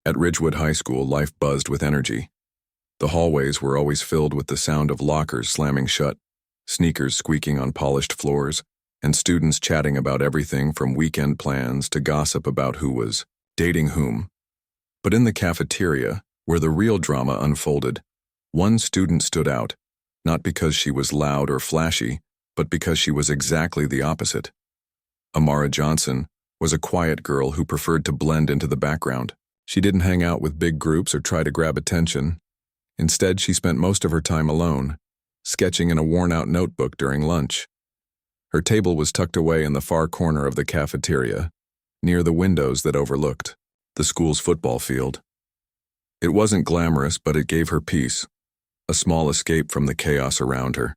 At Ridgewood High School, life buzzed with energy. The hallways were always filled with the sound of lockers slamming shut, sneakers squeaking on polished floors, and students chatting about everything from weekend plans to gossip about who was dating whom. But in the cafeteria, where the real drama unfolded, one student stood out, not because she was loud or flashy, but because she was exactly the opposite. Amara Johnson was a quiet girl who preferred to blend into the background. She didn't hang out with big groups or try to grab attention. Instead, she spent most of her time alone, sketching in a worn-out notebook during lunch. Her table was tucked away in the far corner of the cafeteria, near the windows that overlooked the school's football field. It wasn't glamorous, but it gave her peace, a small escape from the chaos around her.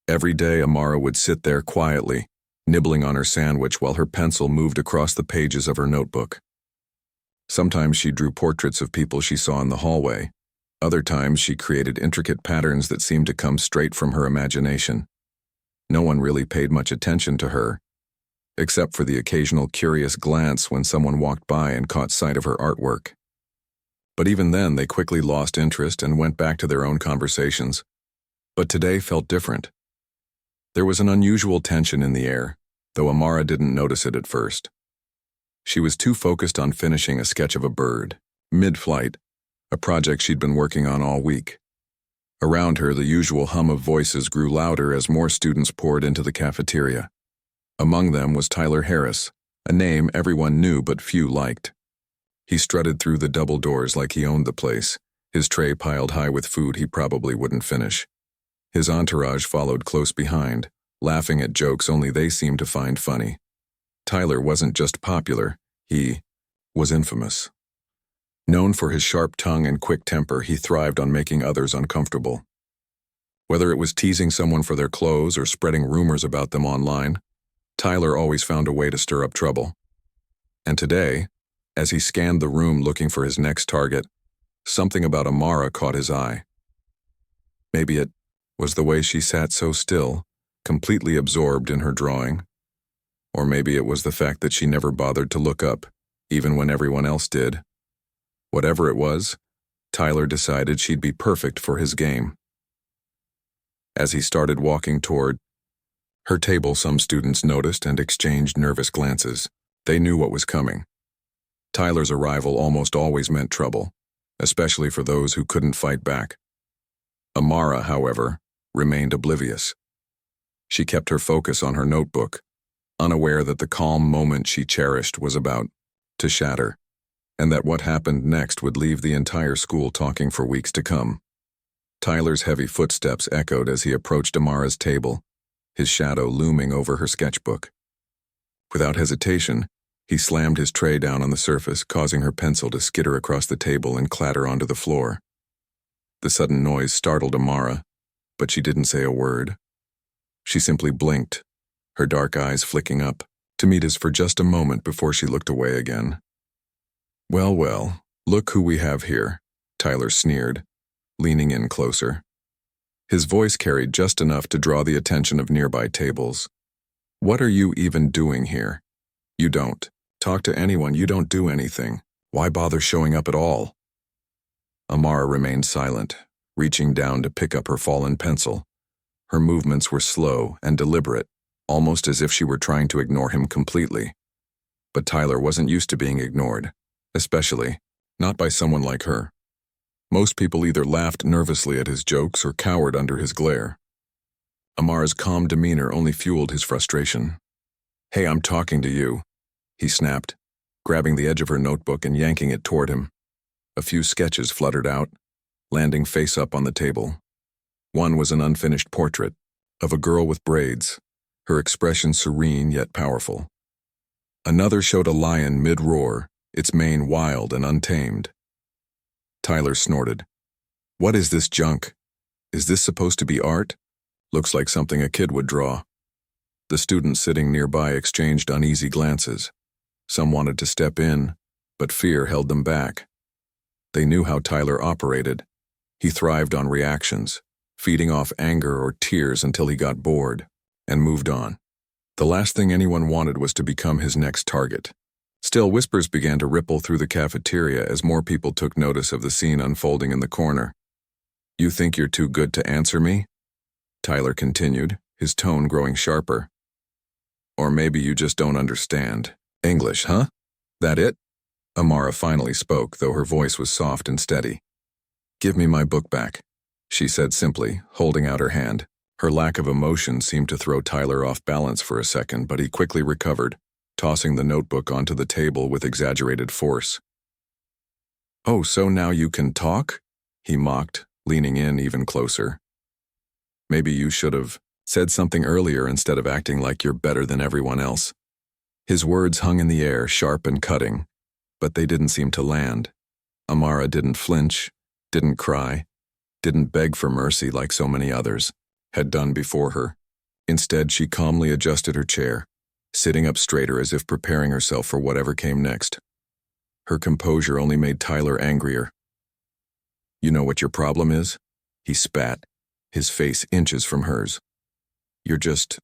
Every day, Amara would sit there quietly, nibbling on her sandwich while her pencil moved across the pages of her notebook. Sometimes she drew portraits of people she saw in the hallway. Other times she created intricate patterns that seemed to come straight from her imagination. No one really paid much attention to her, except for the occasional curious glance when someone walked by and caught sight of her artwork. But even then, they quickly lost interest and went back to their own conversations. But today felt different. There was an unusual tension in the air, though Amara didn't notice it at first. She was too focused on finishing a sketch of a bird, mid-flight, a project she'd been working on all week. Around her, the usual hum of voices grew louder as more students poured into the cafeteria. Among them was Tyler Harris, a name everyone knew but few liked. He strutted through the double doors like he owned the place, his tray piled high with food he probably wouldn't finish. His entourage followed close behind, laughing at jokes only they seemed to find funny. Tyler wasn't just popular, he was infamous. Known for his sharp tongue and quick temper, he thrived on making others uncomfortable. Whether it was teasing someone for their clothes or spreading rumors about them online, Tyler always found a way to stir up trouble. And today, as he scanned the room looking for his next target, something about Amara caught his eye. Maybe it was the way she sat so still, completely absorbed in her drawing. Or maybe it was the fact that she never bothered to look up, even when everyone else did. Whatever it was, Tyler decided she'd be perfect for his game. As he started walking toward her table, some students noticed and exchanged nervous glances. They knew what was coming. Tyler's arrival almost always meant trouble, especially for those who couldn't fight back. Amara, however, remained oblivious. She kept her focus on her notebook, unaware that the calm moment she cherished was about to shatter, and that what happened next would leave the entire school talking for weeks to come. Tyler's heavy footsteps echoed as he approached Amara's table, his shadow looming over her sketchbook. Without hesitation, he slammed his tray down on the surface, causing her pencil to skitter across the table and clatter onto the floor. The sudden noise startled Amara, but she didn't say a word. She simply blinked, her dark eyes flicking up to meet his for just a moment before she looked away again. "Well, well, look who we have here," Tyler sneered, leaning in closer. His voice carried just enough to draw the attention of nearby tables. "What are you even doing here? You don't talk to anyone, you don't do anything. Why bother showing up at all?" Amara remained silent, reaching down to pick up her fallen pencil. Her movements were slow and deliberate, almost as if she were trying to ignore him completely. But Tyler wasn't used to being ignored, especially not by someone like her. Most people either laughed nervously at his jokes or cowered under his glare. Amara's calm demeanor only fueled his frustration. "Hey, I'm talking to you," he snapped, grabbing the edge of her notebook and yanking it toward him. A few sketches fluttered out, landing face up on the table. One was an unfinished portrait of a girl with braids, her expression serene yet powerful. Another showed a lion mid-roar, its mane wild and untamed. Tyler snorted. "What is this junk? Is this supposed to be art? Looks like something a kid would draw." The students sitting nearby exchanged uneasy glances. Some wanted to step in, but fear held them back. They knew how Tyler operated. He thrived on reactions, feeding off anger or tears until he got bored and moved on. The last thing anyone wanted was to become his next target. Still, whispers began to ripple through the cafeteria as more people took notice of the scene unfolding in the corner. "You think you're too good to answer me?" Tyler continued, his tone growing sharper. "Or maybe you just don't understand. English, huh? That it?" Amara finally spoke, though her voice was soft and steady. "Give me my book back," she said simply, holding out her hand. Her lack of emotion seemed to throw Tyler off balance for a second, but he quickly recovered, tossing the notebook onto the table with exaggerated force. "Oh, so now you can talk?" he mocked, leaning in even closer. "Maybe you should have said something earlier instead of acting like you're better than everyone else." His words hung in the air, sharp and cutting, but they didn't seem to land. Amara didn't flinch, didn't cry, didn't beg for mercy like so many others had done before her. Instead, she calmly adjusted her chair, sitting up straighter as if preparing herself for whatever came next. Her composure only made Tyler angrier. "You know what your problem is?" He spat, his face inches from hers. "You're just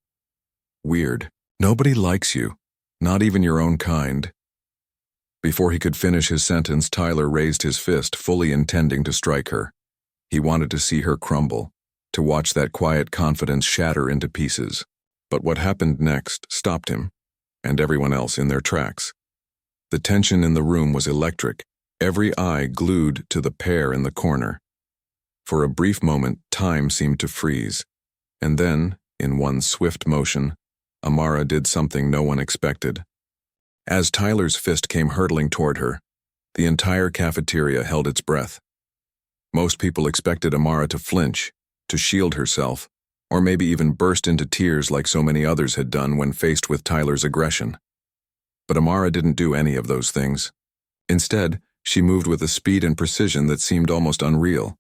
weird. Nobody likes you, not even your own kind." Before he could finish his sentence, Tyler raised his fist, fully intending to strike her. He wanted to see her crumble, to watch that quiet confidence shatter into pieces. But what happened next stopped him, and everyone else in their tracks. The tension in the room was electric, every eye glued to the pair in the corner. For a brief moment, time seemed to freeze, and then, in one swift motion, Amara did something no one expected. As Tyler's fist came hurtling toward her, the entire cafeteria held its breath. Most people expected Amara to flinch, to shield herself, or maybe even burst into tears like so many others had done when faced with Tyler's aggression. But Amara didn't do any of those things. Instead, she moved with a speed and precision that seemed almost unreal.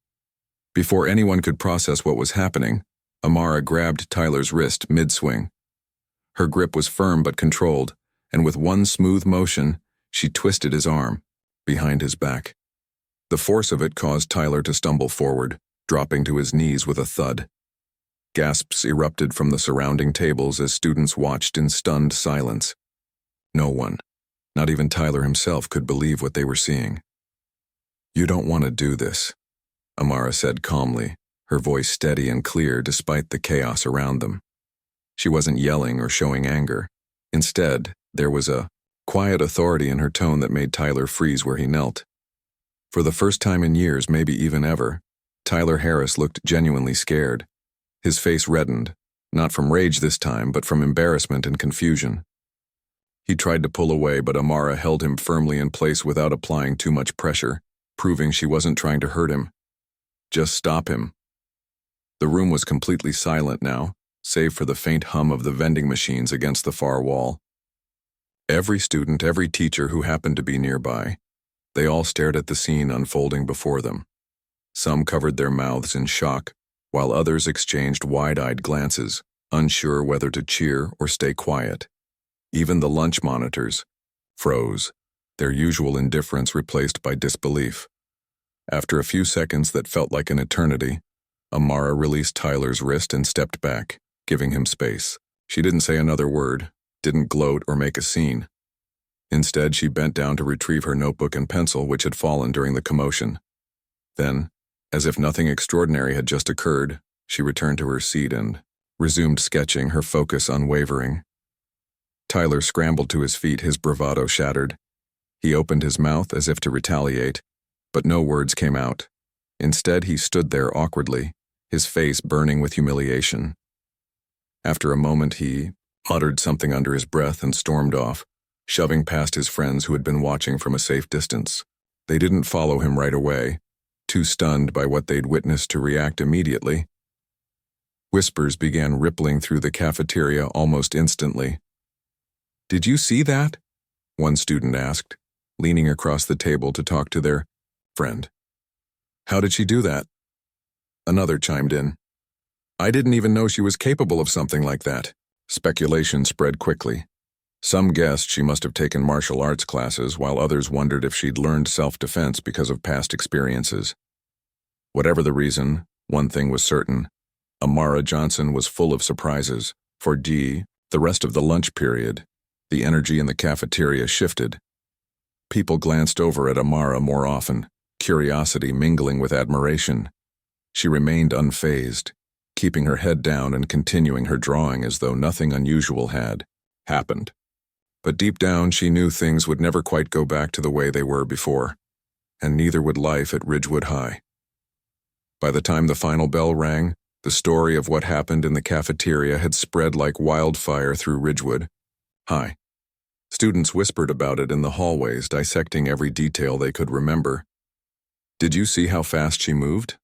Before anyone could process what was happening, Amara grabbed Tyler's wrist mid-swing. Her grip was firm but controlled, and with one smooth motion, she twisted his arm, behind his back. The force of it caused Tyler to stumble forward, dropping to his knees with a thud. Gasps erupted from the surrounding tables as students watched in stunned silence. No one, not even Tyler himself, could believe what they were seeing. "You don't want to do this," Amara said calmly, her voice steady and clear despite the chaos around them. She wasn't yelling or showing anger. Instead, there was a quiet authority in her tone that made Tyler freeze where he knelt. For the first time in years, maybe even ever, Tyler Harris looked genuinely scared. His face reddened, not from rage this time, but from embarrassment and confusion. He tried to pull away, but Amara held him firmly in place without applying too much pressure, proving she wasn't trying to hurt him. Just stop him. The room was completely silent now, save for the faint hum of the vending machines against the far wall. Every student, every teacher who happened to be nearby, they all stared at the scene unfolding before them. Some covered their mouths in shock, while others exchanged wide-eyed glances, unsure whether to cheer or stay quiet. Even the lunch monitors froze, their usual indifference replaced by disbelief. After a few seconds that felt like an eternity, Amara released Tyler's wrist and stepped back, giving him space. She didn't say another word, didn't gloat or make a scene. Instead, she bent down to retrieve her notebook and pencil, which had fallen during the commotion. Then, as if nothing extraordinary had just occurred, she returned to her seat and resumed sketching, her focus unwavering. Tyler scrambled to his feet, his bravado shattered. He opened his mouth as if to retaliate, but no words came out. Instead, he stood there awkwardly, his face burning with humiliation. After a moment, he muttered something under his breath and stormed off, shoving past his friends who had been watching from a safe distance. They didn't follow him right away, too stunned by what they'd witnessed to react immediately. Whispers began rippling through the cafeteria almost instantly. "Did you see that?" one student asked, leaning across the table to talk to their friend. "How did she do that?" Another chimed in. "I didn't even know she was capable of something like that." Speculation spread quickly. Some guessed she must have taken martial arts classes, while others wondered if she'd learned self-defense because of past experiences. Whatever the reason, one thing was certain. Amara Johnson was full of surprises. For the rest of the lunch period, the energy in the cafeteria shifted, People glanced over at Amara more often, curiosity mingling with admiration. She remained unfazed, keeping her head down and continuing her drawing as though nothing unusual had happened. But deep down, she knew things would never quite go back to the way they were before, and neither would life at Ridgewood High. By the time the final bell rang, the story of what happened in the cafeteria had spread like wildfire through Ridgewood High. Students whispered about it in the hallways, dissecting every detail they could remember. "Did you see how fast she moved?"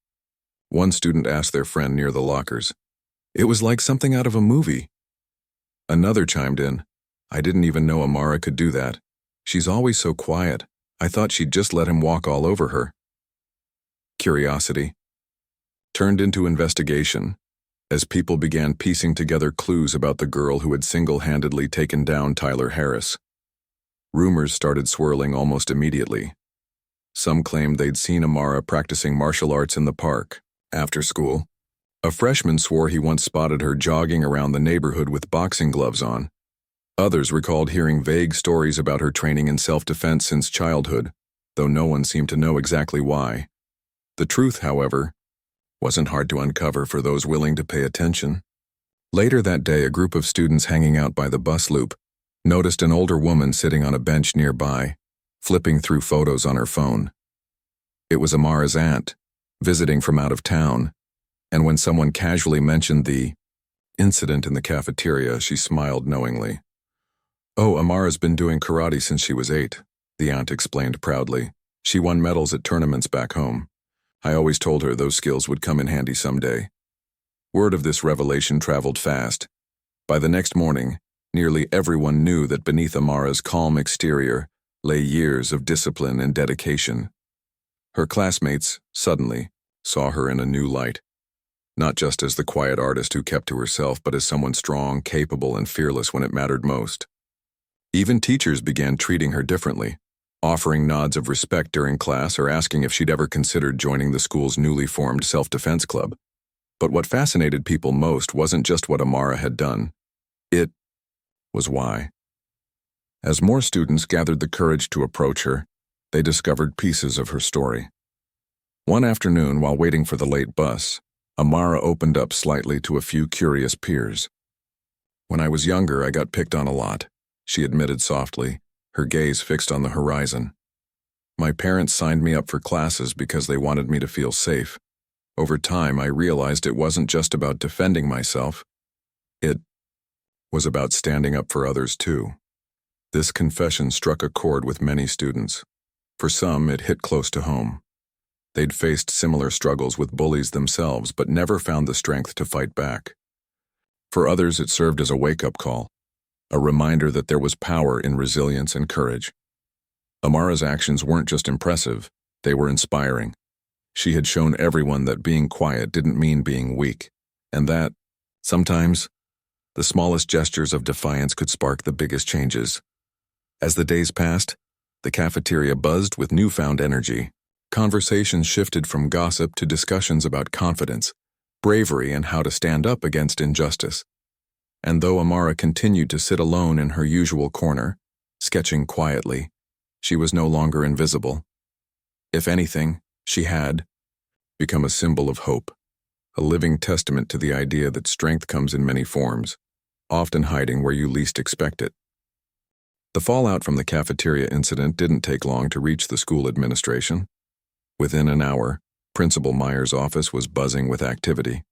One student asked their friend near the lockers. "It was like something out of a movie." Another chimed in, "I didn't even know Amara could do that. She's always so quiet. I thought she'd just let him walk all over her." Curiosity turned into investigation as people began piecing together clues about the girl who had single-handedly taken down Tyler Harris. Rumors started swirling almost immediately. Some claimed they'd seen Amara practicing martial arts in the park after school. A freshman swore he once spotted her jogging around the neighborhood with boxing gloves on. Others recalled hearing vague stories about her training in self-defense since childhood, though no one seemed to know exactly why. The truth, however, wasn't hard to uncover for those willing to pay attention. Later that day, a group of students hanging out by the bus loop noticed an older woman sitting on a bench nearby, flipping through photos on her phone. It was Amara's aunt, visiting from out of town, and when someone casually mentioned the incident in the cafeteria, she smiled knowingly. "Oh, Amara's been doing karate since she was 8, the aunt explained proudly. "She won medals at tournaments back home. I always told her those skills would come in handy someday." Word of this revelation traveled fast. By the next morning, nearly everyone knew that beneath Amara's calm exterior lay years of discipline and dedication. Her classmates, suddenly, saw her in a new light, not just as the quiet artist who kept to herself, but as someone strong, capable, and fearless when it mattered most. Even teachers began treating her differently, offering nods of respect during class or asking if she'd ever considered joining the school's newly formed self-defense club. But what fascinated people most wasn't just what Amara had done. It was why. As more students gathered the courage to approach her, they discovered pieces of her story. One afternoon, while waiting for the late bus, Amara opened up slightly to a few curious peers. "When I was younger, I got picked on a lot," she admitted softly, her gaze fixed on the horizon. "My parents signed me up for classes because they wanted me to feel safe. Over time, I realized it wasn't just about defending myself. It was about standing up for others too." This confession struck a chord with many students. For some, it hit close to home. They'd faced similar struggles with bullies themselves, but never found the strength to fight back. For others, it served as a wake-up call, a reminder that there was power in resilience and courage. Amara's actions weren't just impressive, they were inspiring. She had shown everyone that being quiet didn't mean being weak, and that, sometimes, the smallest gestures of defiance could spark the biggest changes. As the days passed, the cafeteria buzzed with newfound energy. Conversations shifted from gossip to discussions about confidence, bravery, and how to stand up against injustice. And though Amara continued to sit alone in her usual corner, sketching quietly, she was no longer invisible. If anything, she had become a symbol of hope, a living testament to the idea that strength comes in many forms, often hiding where you least expect it. The fallout from the cafeteria incident didn't take long to reach the school administration. Within an hour, Principal Meyer's office was buzzing with activity.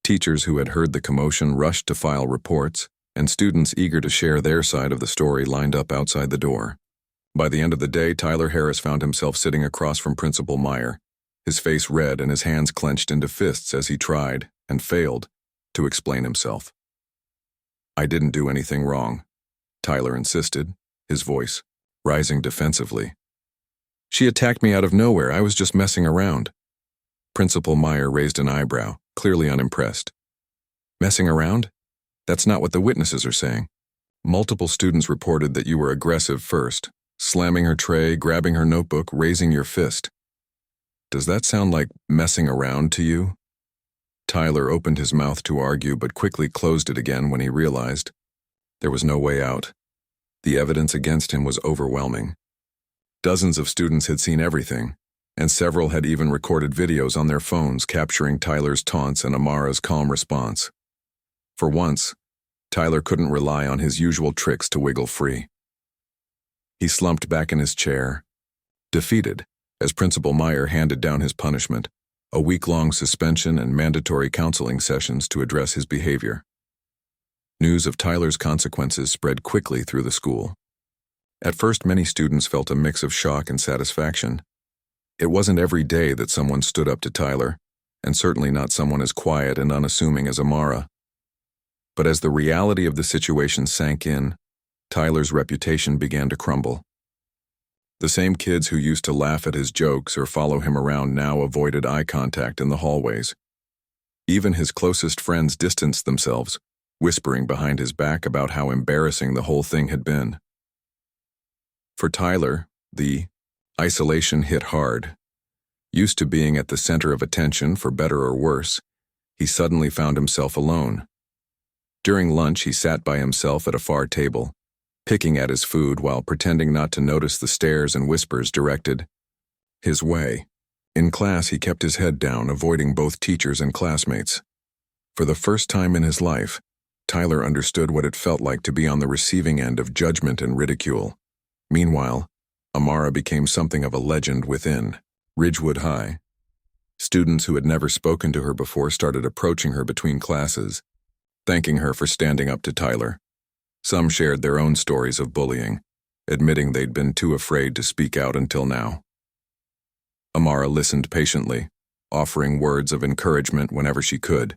Teachers who had heard the commotion rushed to file reports, and students eager to share their side of the story lined up outside the door. By the end of the day, Tyler Harris found himself sitting across from Principal Meyer, his face red and his hands clenched into fists as he tried, and failed, to explain himself. "I didn't do anything wrong," Tyler insisted, his voice rising defensively. "She attacked me out of nowhere. I was just messing around." Principal Meyer raised an eyebrow, clearly unimpressed. "Messing around? That's not what the witnesses are saying. Multiple students reported that you were aggressive first, slamming her tray, grabbing her notebook, raising your fist. Does that sound like messing around to you?" Tyler opened his mouth to argue but quickly closed it again when he realized there was no way out. The evidence against him was overwhelming. Dozens of students had seen everything, and several had even recorded videos on their phones capturing Tyler's taunts and Amara's calm response. For once, Tyler couldn't rely on his usual tricks to wiggle free. He slumped back in his chair, defeated, as Principal Meyer handed down his punishment, a week-long suspension and mandatory counseling sessions to address his behavior. News of Tyler's consequences spread quickly through the school. At first, many students felt a mix of shock and satisfaction. It wasn't every day that someone stood up to Tyler, and certainly not someone as quiet and unassuming as Amara. But as the reality of the situation sank in, Tyler's reputation began to crumble. The same kids who used to laugh at his jokes or follow him around now avoided eye contact in the hallways. Even his closest friends distanced themselves, whispering behind his back about how embarrassing the whole thing had been. For Tyler, the isolation hit hard. Used to being at the center of attention, for better or worse, he suddenly found himself alone. During lunch, he sat by himself at a far table, picking at his food while pretending not to notice the stares and whispers directed his way. In class, he kept his head down, avoiding both teachers and classmates. For the first time in his life, Tyler understood what it felt like to be on the receiving end of judgment and ridicule. Meanwhile, Amara became something of a legend within Ridgewood High. Students who had never spoken to her before started approaching her between classes, thanking her for standing up to Tyler. Some shared their own stories of bullying, admitting they'd been too afraid to speak out until now. Amara listened patiently, offering words of encouragement whenever she could.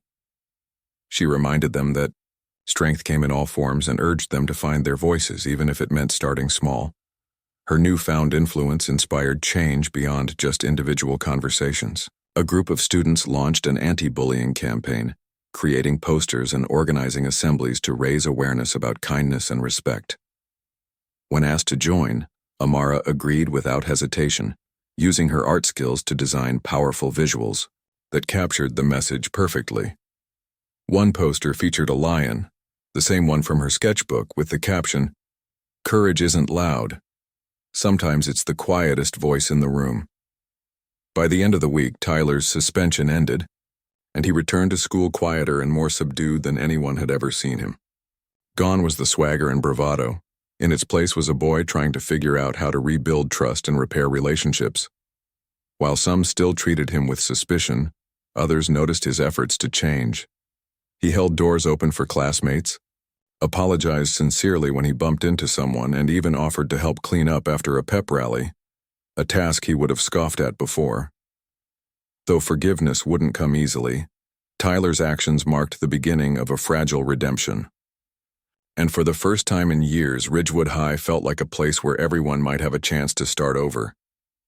She reminded them that strength came in all forms and urged them to find their voices, even if it meant starting small. Her newfound influence inspired change beyond just individual conversations. A group of students launched an anti-bullying campaign, creating posters and organizing assemblies to raise awareness about kindness and respect. When asked to join, Amara agreed without hesitation, using her art skills to design powerful visuals that captured the message perfectly. One poster featured a lion, the same one from her sketchbook, with the caption, "Courage isn't loud. Sometimes it's the quietest voice in the room." By the end of the week, Tyler's suspension ended, and he returned to school quieter and more subdued than anyone had ever seen him. Gone was the swagger and bravado. In its place was a boy trying to figure out how to rebuild trust and repair relationships. While some still treated him with suspicion, others noticed his efforts to change. He held doors open for classmates, apologized sincerely when he bumped into someone, and even offered to help clean up after a pep rally, a task he would have scoffed at before. Though forgiveness wouldn't come easily, Tyler's actions marked the beginning of a fragile redemption. And for the first time in years, Ridgewood High felt like a place where everyone might have a chance to start over,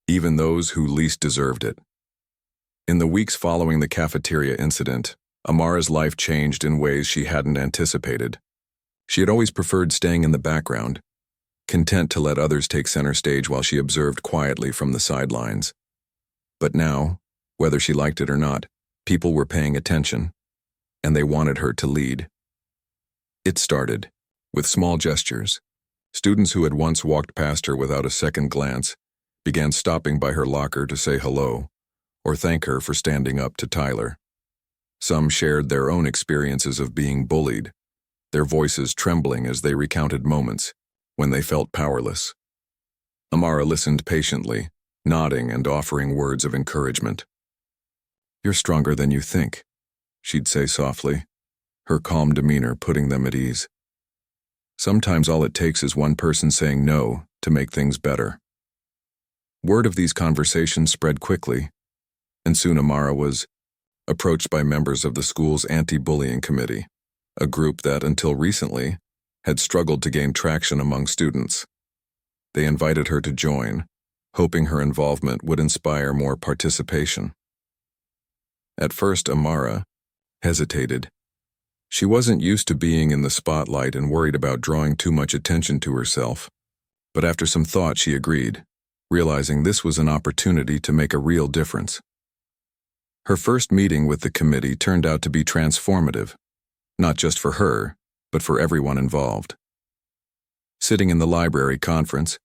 even those who least deserved it. In the weeks following the cafeteria incident, Amara's life changed in ways she hadn't anticipated. She had always preferred staying in the background, content to let others take center stage while she observed quietly from the sidelines. But now, whether she liked it or not, people were paying attention, and they wanted her to lead. It started with small gestures. Students who had once walked past her without a second glance began stopping by her locker to say hello or thank her for standing up to Tyler. Some shared their own experiences of being bullied, their voices trembling as they recounted moments when they felt powerless. Amara listened patiently, nodding and offering words of encouragement. "You're stronger than you think," she'd say softly, her calm demeanor putting them at ease. Sometimes all it takes is one person saying no to make things better. Word of these conversations spread quickly, and soon Amara was approached by members of the school's anti-bullying committee, a group that, until recently, had struggled to gain traction among students. They invited her to join, hoping her involvement would inspire more participation. At first, Amara hesitated. She wasn't used to being in the spotlight and worried about drawing too much attention to herself. But after some thought, she agreed, realizing this was an opportunity to make a real difference. Her first meeting with the committee turned out to be transformative, not just for her, but for everyone involved. Sitting in the library conference,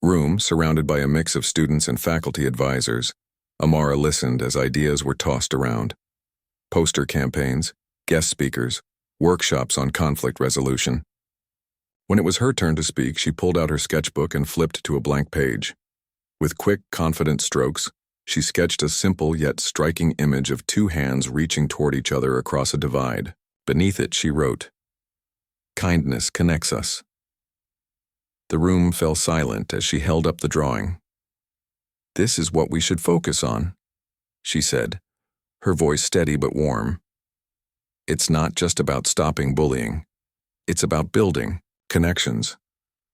room, surrounded by a mix of students and faculty advisors, Amara listened as ideas were tossed around. Poster campaigns, guest speakers, workshops on conflict resolution. When it was her turn to speak, she pulled out her sketchbook and flipped to a blank page. With quick, confident strokes, she sketched a simple yet striking image of two hands reaching toward each other across a divide. Beneath it, she wrote, "Kindness connects us." The room fell silent as she held up the drawing. "This is what we should focus on," she said, her voice steady but warm. "It's not just about stopping bullying. It's about building connections.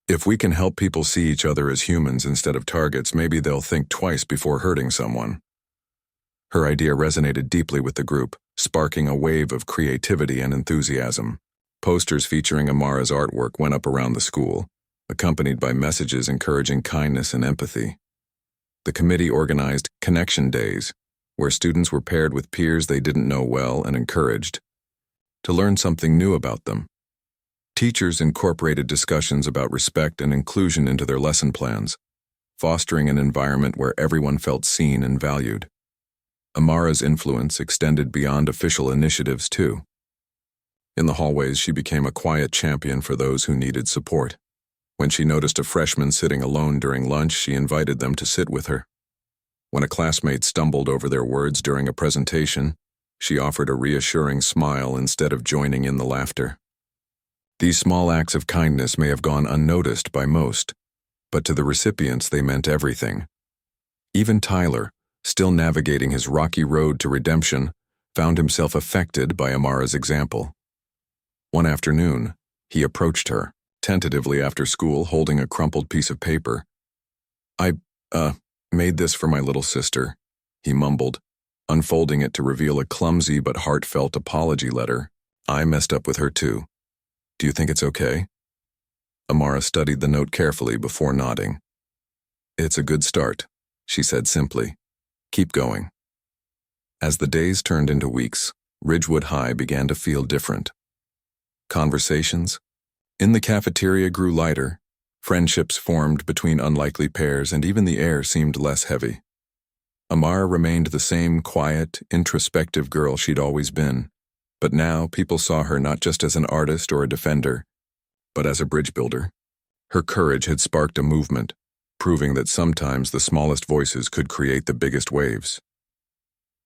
If we can help people see each other as humans instead of targets, maybe they'll think twice before hurting someone." Her idea resonated deeply with the group, sparking a wave of creativity and enthusiasm. Posters featuring Amara's artwork went up around the school, accompanied by messages encouraging kindness and empathy. The committee organized Connection Days, where students were paired with peers they didn't know well and encouraged to learn something new about them. Teachers incorporated discussions about respect and inclusion into their lesson plans, fostering an environment where everyone felt seen and valued. Amara's influence extended beyond official initiatives, too. In the hallways, she became a quiet champion for those who needed support. When she noticed a freshman sitting alone during lunch, she invited them to sit with her. When a classmate stumbled over their words during a presentation, she offered a reassuring smile instead of joining in the laughter. These small acts of kindness may have gone unnoticed by most, but to the recipients they meant everything. Even Tyler, still navigating his rocky road to redemption, found himself affected by Amara's example. One afternoon, he approached her, tentatively after school, holding a crumpled piece of paper. I made this for my little sister," he mumbled, unfolding it to reveal a clumsy but heartfelt apology letter. "I messed up with her too. Do you think it's okay?" Amara studied the note carefully before nodding. "It's a good start," she said simply. "Keep going." As the days turned into weeks, Ridgewood High began to feel different. Conversations in the cafeteria grew lighter, friendships formed between unlikely pairs, and even the air seemed less heavy. Amara remained the same quiet, introspective girl she'd always been, but now people saw her not just as an artist or a defender, but as a bridge builder. Her courage had sparked a movement, proving that sometimes the smallest voices could create the biggest waves.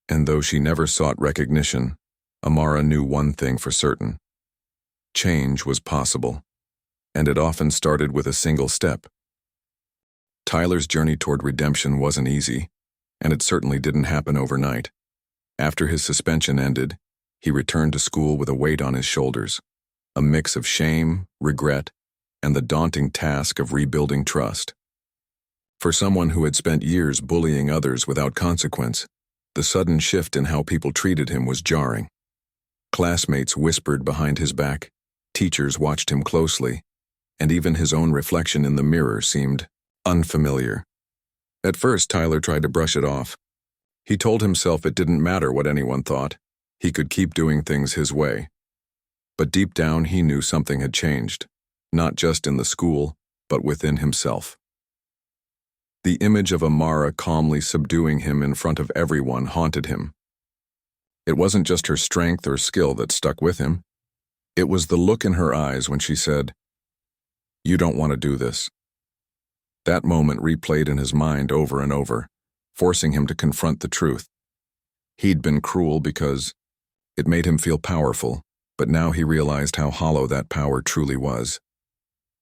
And though she never sought recognition, Amara knew one thing for certain. Change was possible, and it often started with a single step. Tyler's journey toward redemption wasn't easy, and it certainly didn't happen overnight. After his suspension ended, he returned to school with a weight on his shoulders, a mix of shame, regret, and the daunting task of rebuilding trust. For someone who had spent years bullying others without consequence, the sudden shift in how people treated him was jarring. Classmates whispered behind his back, teachers watched him closely, and even his own reflection in the mirror seemed unfamiliar. At first, Tyler tried to brush it off. He told himself it didn't matter what anyone thought. He could keep doing things his way. But deep down, he knew something had changed, not just in the school, but within himself. The image of Amara calmly subduing him in front of everyone haunted him. It wasn't just her strength or skill that stuck with him. It was the look in her eyes when she said, "You don't want to do this." That moment replayed in his mind over and over, forcing him to confront the truth. He'd been cruel because it made him feel powerful, but now he realized how hollow that power truly was.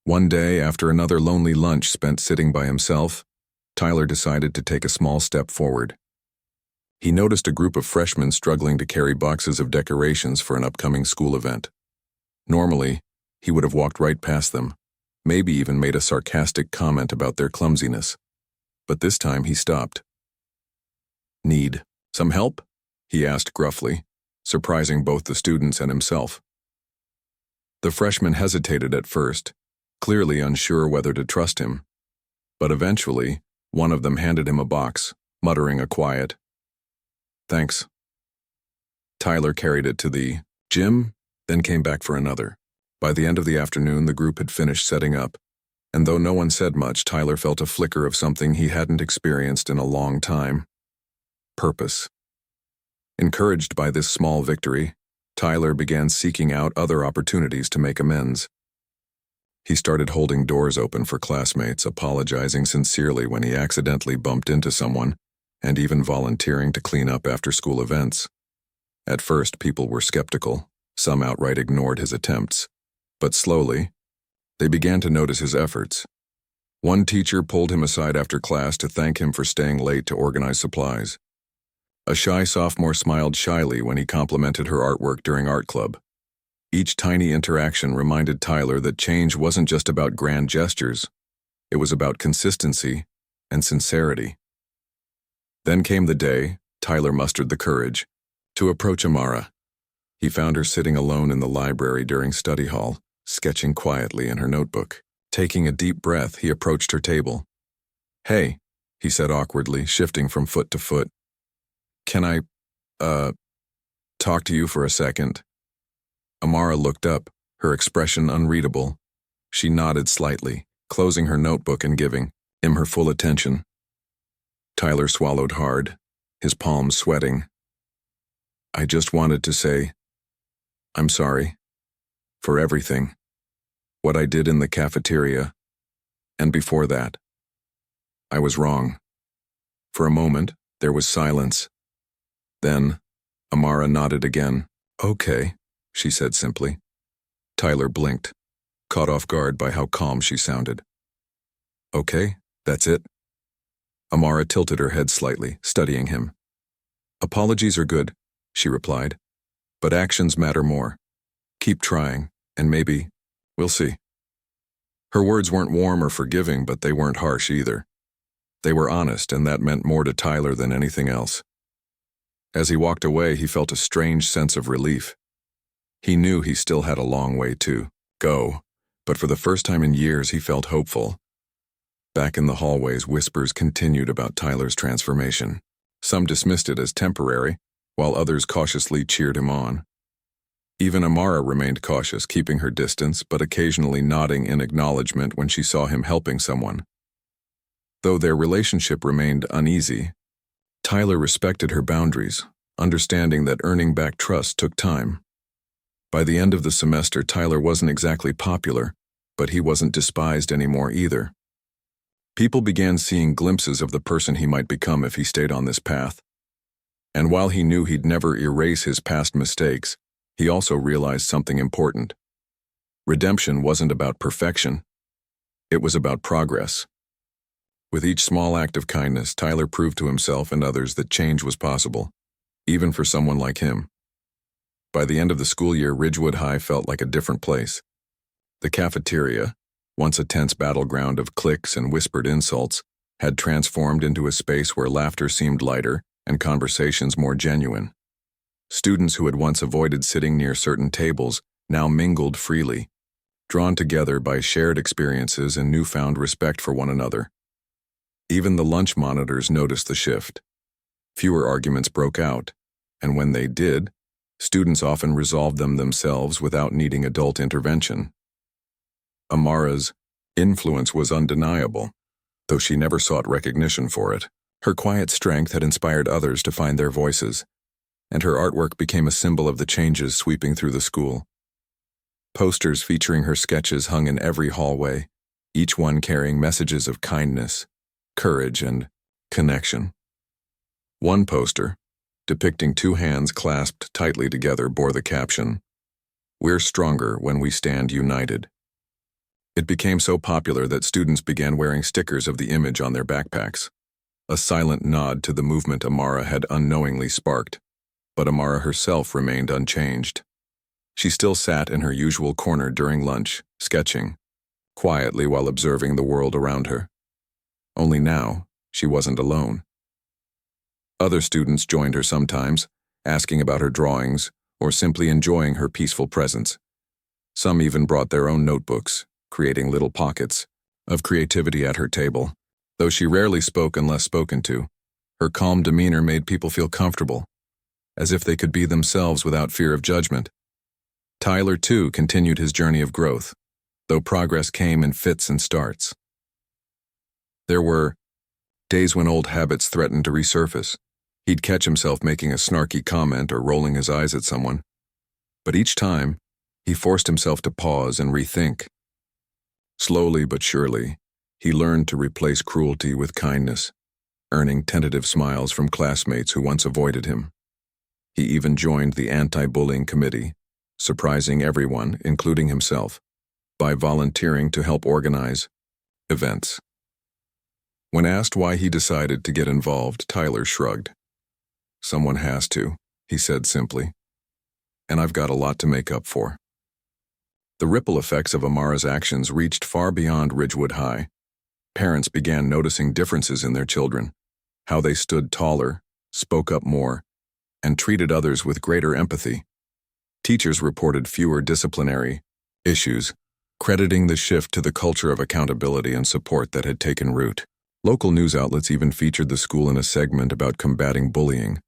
One day, after another lonely lunch spent sitting by himself, Tyler decided to take a small step forward. He noticed a group of freshmen struggling to carry boxes of decorations for an upcoming school event. Normally, he would have walked right past them, maybe even made a sarcastic comment about their clumsiness. But this time he stopped. "Need some help?" he asked gruffly, surprising both the students and himself. The freshmen hesitated at first, clearly unsure whether to trust him. But eventually, one of them handed him a box, muttering a quiet, "Thanks." Tyler carried it to the gym, then came back for another. By the end of the afternoon, the group had finished setting up, And though no one said much, Tyler felt a flicker of something he hadn't experienced in a long time. Purpose. Encouraged by this small victory, Tyler began seeking out other opportunities to make amends. He started holding doors open for classmates, apologizing sincerely when he accidentally bumped into someone, and even volunteering to clean up after school events. At first, people were skeptical. Some outright ignored his attempts. But slowly, they began to notice his efforts. One teacher pulled him aside after class to thank him for staying late to organize supplies. A shy sophomore smiled shyly when he complimented her artwork during art club. Each tiny interaction reminded Tyler that change wasn't just about grand gestures. It was about consistency and sincerity. Then came the day Tyler mustered the courage to approach Amara. He found her sitting alone in the library during study hall, sketching quietly in her notebook. Taking a deep breath, he approached her table. "Hey," he said awkwardly, shifting from foot to foot. "Can I, talk to you for a second?" Amara looked up, her expression unreadable. She nodded slightly, closing her notebook and giving him her full attention. Tyler swallowed hard, his palms sweating. "I just wanted to say, I'm sorry. For everything. What I did in the cafeteria. And before that. I was wrong." For a moment, there was silence. Then, Amara nodded again. "Okay," she said simply. Tyler blinked, caught off guard by how calm she sounded. "Okay, that's it?" Amara tilted her head slightly, studying him. "Apologies are good," she replied. "But actions matter more. Keep trying, and maybe, we'll see." Her words weren't warm or forgiving, but they weren't harsh either. They were honest, and that meant more to Tyler than anything else. As he walked away, he felt a strange sense of relief. He knew he still had a long way to go, but for the first time in years he felt hopeful. Back in the hallways, whispers continued about Tyler's transformation. Some dismissed it as temporary, while others cautiously cheered him on. Even Amara remained cautious, keeping her distance, but occasionally nodding in acknowledgement when she saw him helping someone. Though their relationship remained uneasy, Tyler respected her boundaries, understanding that earning back trust took time. By the end of the semester, Tyler wasn't exactly popular, but he wasn't despised anymore either. People began seeing glimpses of the person he might become if he stayed on this path. And while he knew he'd never erase his past mistakes, he also realized something important. Redemption wasn't about perfection. It was about progress. With each small act of kindness, Tyler proved to himself and others that change was possible, even for someone like him. By the end of the school year, Ridgewood High felt like a different place. The cafeteria, once a tense battleground of cliques and whispered insults, had transformed into a space where laughter seemed lighter and conversations more genuine. Students who had once avoided sitting near certain tables now mingled freely, drawn together by shared experiences and newfound respect for one another. Even the lunch monitors noticed the shift. Fewer arguments broke out, and when they did, students often resolved them themselves without needing adult intervention. Amara's influence was undeniable, though she never sought recognition for it. Her quiet strength had inspired others to find their voices, and her artwork became a symbol of the changes sweeping through the school. Posters featuring her sketches hung in every hallway, each one carrying messages of kindness, courage, and connection. One poster, depicting two hands clasped tightly together, bore the caption, "We're stronger when we stand united." It became so popular that students began wearing stickers of the image on their backpacks, a silent nod to the movement Amara had unknowingly sparked. But Amara herself remained unchanged. She still sat in her usual corner during lunch, sketching, quietly while observing the world around her. Only now, she wasn't alone. Other students joined her sometimes, asking about her drawings or simply enjoying her peaceful presence. Some even brought their own notebooks, creating little pockets of creativity at her table. Though she rarely spoke unless spoken to, her calm demeanor made people feel comfortable, as if they could be themselves without fear of judgment. Tyler, too, continued his journey of growth. though progress came in fits and starts. There were days when old habits threatened to resurface. He'd catch himself making a snarky comment or rolling his eyes at someone. But each time, he forced himself to pause and rethink. Slowly but surely, he learned to replace cruelty with kindness, earning tentative smiles from classmates who once avoided him. He even joined the anti-bullying committee, surprising everyone, including himself, by volunteering to help organize events. When asked why he decided to get involved, Tyler shrugged. "Someone has to," he said simply, "and I've got a lot to make up for." The ripple effects of Amara's actions reached far beyond Ridgewood High. Parents began noticing differences in their children, how they stood taller, spoke up more, and treated others with greater empathy. Teachers reported fewer disciplinary issues, crediting the shift to the culture of accountability and support that had taken root. Local news outlets even featured the school in a segment about combating bullying,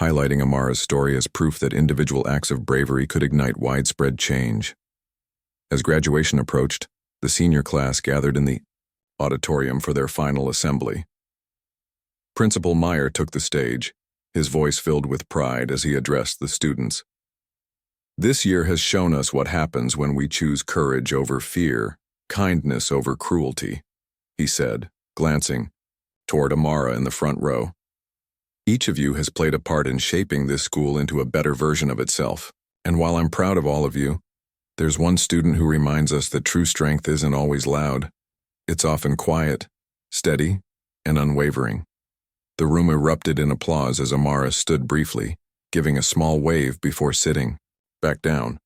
highlighting Amara's story as proof that individual acts of bravery could ignite widespread change. As graduation approached, the senior class gathered in the auditorium for their final assembly. Principal Meyer took the stage, his voice filled with pride as he addressed the students. "This year has shown us what happens when we choose courage over fear, kindness over cruelty," he said, glancing toward Amara in the front row. "Each of you has played a part in shaping this school into a better version of itself. And while I'm proud of all of you, there's one student who reminds us that true strength isn't always loud. It's often quiet, steady, and unwavering." The room erupted in applause as Amara stood briefly, giving a small wave before sitting back down.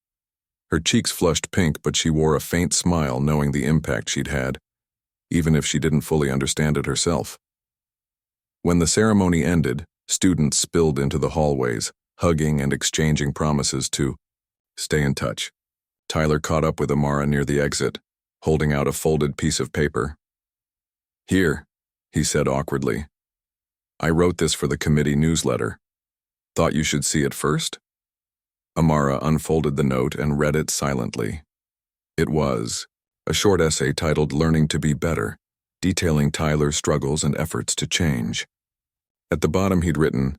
Her cheeks flushed pink, but she wore a faint smile knowing the impact she'd had, even if she didn't fully understand it herself. When the ceremony ended, students spilled into the hallways, hugging and exchanging promises to stay in touch. Tyler caught up with Amara near the exit, holding out a folded piece of paper. "Here," he said awkwardly. "I wrote this for the committee newsletter. Thought you should see it first?" Amara unfolded the note and read it silently. It was a short essay titled "Learning to be Better," detailing Tyler's struggles and efforts to change. At the bottom he'd written,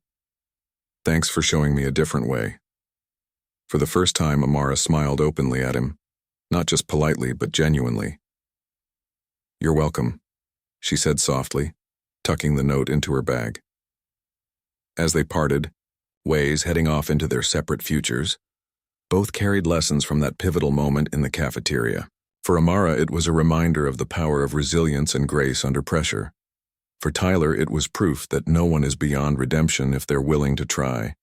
"Thanks for showing me a different way." For the first time, Amara smiled openly at him, not just politely, but genuinely. "You're welcome," she said softly, tucking the note into her bag. As they parted, ways heading off into their separate futures, both carried lessons from that pivotal moment in the cafeteria. For Amara, it was a reminder of the power of resilience and grace under pressure. For Tyler, it was proof that no one is beyond redemption if they're willing to try.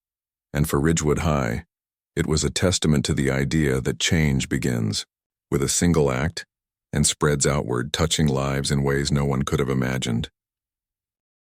And for Ridgewood High, it was a testament to the idea that change begins with a single act and spreads outward, touching lives in ways no one could have imagined.